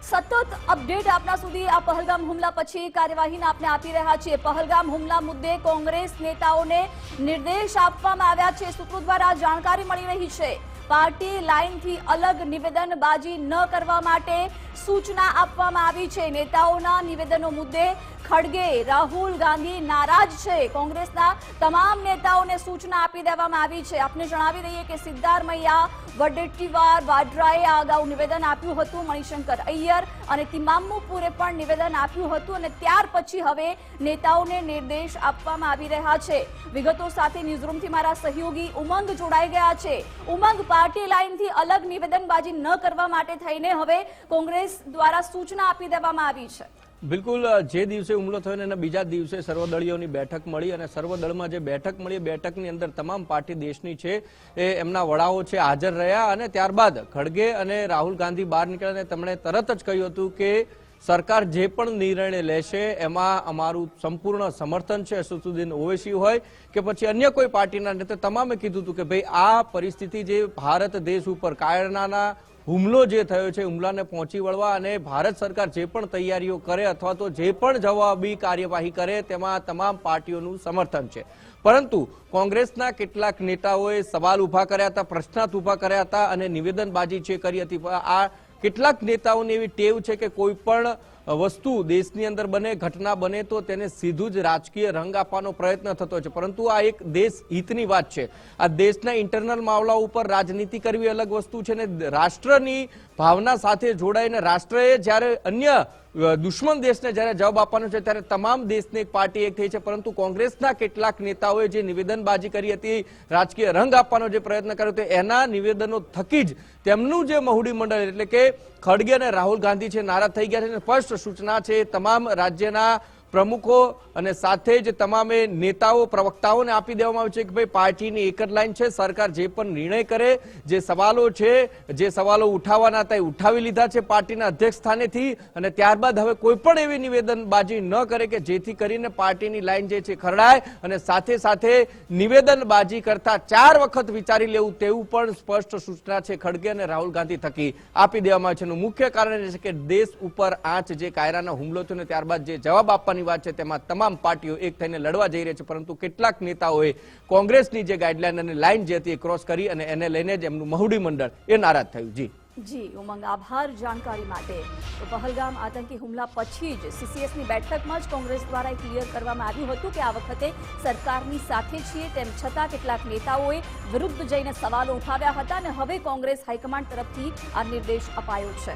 સતત અપડેટ આપના સુધી આ પહલગામ હુમલા પછી કાર્યવાહીને આપણે આપી રહ્યા છીએ। પહલગામ હુમલા મુદ્દે કોંગ્રેસ નેતાઓને નિર્દેશ આપવામાં આવ્યા છે। સૂત્રો દ્વારા જાણકારી મળી રહી છે। પાર્ટી લાઇનથી અલગ નિવેદનબાજી ન કરવા માટે સૂચના આપવામાં આવી છે। નેતાઓના નિવેદનો મુદ્દે ખડગે, રાહુલ ગાંધી નારાજ છે। કોંગ્રેસના તમામ નેતાઓને સૂચના આપી દેવામાં આવી છે। આપને જણાવી દઈએ કે સિદ્ધારમૈયા, વડેટ્ટીવાર, વાડ્રાએ આ અગાઉ નિવેદન આપ્યું હતું। મણિશંકર અય્યર અને તિમ્મામ્મુપુરે પણ નિવેદન આપ્યું હતું અને ત્યાર પછી હવે નેતાઓને નિર્દેશ આપવામાં આવી રહ્યા છે। વિગતો સાથે ન્યૂઝરૂમથી મારા સહયોગી ઉમંગ જોડાઈ ગયા છે। ઉમંગ, પાર્ટી લાઇનથી અલગ નિવેદનબાજી ન કરવા માટે થઈને હવે કોંગ્રેસ દ્વારા સૂચના આપી દેવામાં આવી છે। બિલકુલ, જે દિવસે હુમલો થયો એના બીજા દિવસે સર્વદળીયોની બેઠક મળી અને સર્વદળમાં જે બેઠક મળી બેઠકની અંદર તમામ પાર્ટી દેશની છે એ એમના વડાઓ છે હાજર રહ્યા અને ત્યારબાદ ખડગે અને રાહુલ ગાંધી બહાર નીકળ્યા અને તેમણે તરત જ કહ્યું હતું કે સરકાર જે પણ નિર્ણય લેશે એમાં અમારું સંપૂર્ણ સમર્થન છે। અસદુદ્દીન ઓવૈસી હોય કે પછી અન્ય કોઈ પાર્ટીના નેતા તમામે કીધું હતું કે ભાઈ આ પરિસ્થિતિ જે ભારત દેશ ઉપર કાયરનાના હુમલો જે થયો છે હુમલાને પહોંચી વળવા અને ભારત સરકાર જે પણ તૈયારીઓ કરે અથવા તો જે પણ જવાબી કાર્યવાહી કરે તેમાં તમામ પાર્ટીઓનું સમર્થન છે। પરંતુ કોંગ્રેસના કેટલાક નેતાઓએ સવાલ ઉભા કર્યા હતા, પ્રશ્નાર્થ ઉભા કર્યા હતા અને નિવેદનબાજી જે કરી હતી। આ કેટલાક નેતાઓની એવી ટેવ છે કે કોઈ પણ વસ્તુ દેશની અંદર બને, ઘટના બને તો તેને સીધું જ રાજકીય રંગ આપવાનો પ્રયત્ન થતો છે। પરંતુ આ એક દેશ હિતની વાત છે। આ દેશના ઇન્ટરનલ મામલા ઉપર રાજનીતિ કરવી અલગ વસ્તુ છે ને રાષ્ટ્રની ભાવના સાથે જોડાઈને રાષ્ટ્રએ જ્યારે અન્ય દુશ્મન દેશને જ્યારે જવાબ આપવાનો છે ત્યારે તમામ દેશની એક પાર્ટી એક થઈ છે। પરંતુ કોંગ્રેસના કેટલાક નેતાઓએ જે નિવેદનબાજી કરી હતી, રાજકીય રંગ આપવાનો જે પ્રયત્ન કર્યો હતો એના નિવેદનો થકી જ તેમનું જે મહુડી મંડળ એટલે કે ખડગે અને રાહુલ ગાંધી છે નારાજ થઈ ગયા છે। સ્પષ્ટ સૂચના છે તમામ રાજ્યના પ્રમુખો અને સાથે જ તમામે નેતાઓ, પ્રવક્તાઓને આપી દેવામાં આવ્યું છે કે ભાઈ પાર્ટીની એક જ લાઈન છે। સરકાર જે પણ નિર્ણય કરે, જે સવાલો છે, જે સવાલો ઉઠાવવાના હતા એ ઉઠાવી લીધા છે પાર્ટીના અધ્યક્ષ સ્થાનેથી અને ત્યારબાદ હવે કોઈ પણ એવી નિવેદનબાજી ન કરે કે જેથી કરીને પાર્ટીની લાઈન જે છે ખરડાય અને સાથે સાથે નિવેદનબાજી કરતા 4 વખત વિચારી લેવું તેવું પણ સ્પષ્ટ સૂચના છે ખડગે અને રાહુલ ગાંધી થકી આપી દેવામાં આવે છે। મુખ્ય કારણ એ છે કે દેશ ઉપર આંચ જે કાયરાનો હુમલો થયો ને ત્યારબાદ જે જવાબ આપવાની વાત છે તેમાં તમામ પાર્ટીઓ એક થઈને લડવા જઈ રહી છે। પરંતુ કેટલાક નેતાઓએ કોંગ્રેસની જે ગાઈડલાઈન અને લાઈન જે હતી એ ક્રોસ કરી અને એને લઈને જ એમનું મહુડી મંડળ એ નારાજ થયું। જી ઉમંગ, આભાર જાણકારી માટે। તો પહલગામ આતંકી હુમલા પછી જ સીસીએસની બેઠકમાં જ કોંગ્રેસ દ્વારા ક્લિયર કરવામાં આવ્યું હતું કે આ વખતે સરકારની સાથે છીએ। તેમ છતાં કેટલાક નેતાઓએ વિરુદ્ધ જઈને સવાલો ઉઠાવ્યા હતા અને હવે કોંગ્રેસ હાઈકમાન્ડ તરફથી આ નિર્દેશ અપાયો છે।